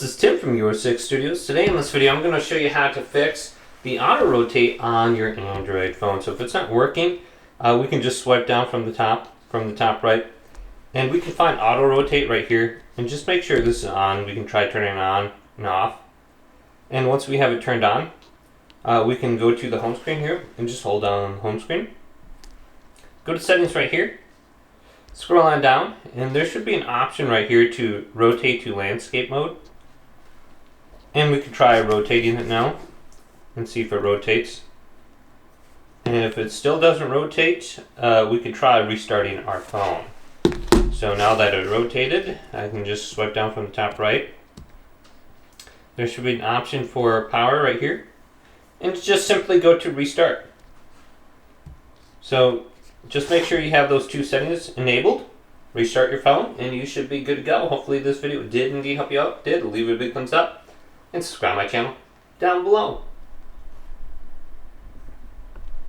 this is Tim from Your 6 Studios. Today in this video I'm going to show you how to fix the auto rotate on your Android phone. So if it's not working, we can just swipe down from the top right, and we can find auto rotate right here, and just make sure this is on. We can try turning it on and off, and once we have it turned on, we can go to the home screen here and just hold down on the home screen. Go to settings right here. Scroll on down, and there should be an option right here to rotate to landscape mode. And we can try rotating it now and see if it rotates. And if it still doesn't rotate, we could try restarting our phone. So now that it rotated, I can just swipe down from the top right. There should be an option for power right here. And just simply go to restart. So just make sure you have those two settings enabled. Restart your phone and you should be good to go. Hopefully this video did indeed help you out. If it did, leave it a big thumbs up and subscribe to my channel down below.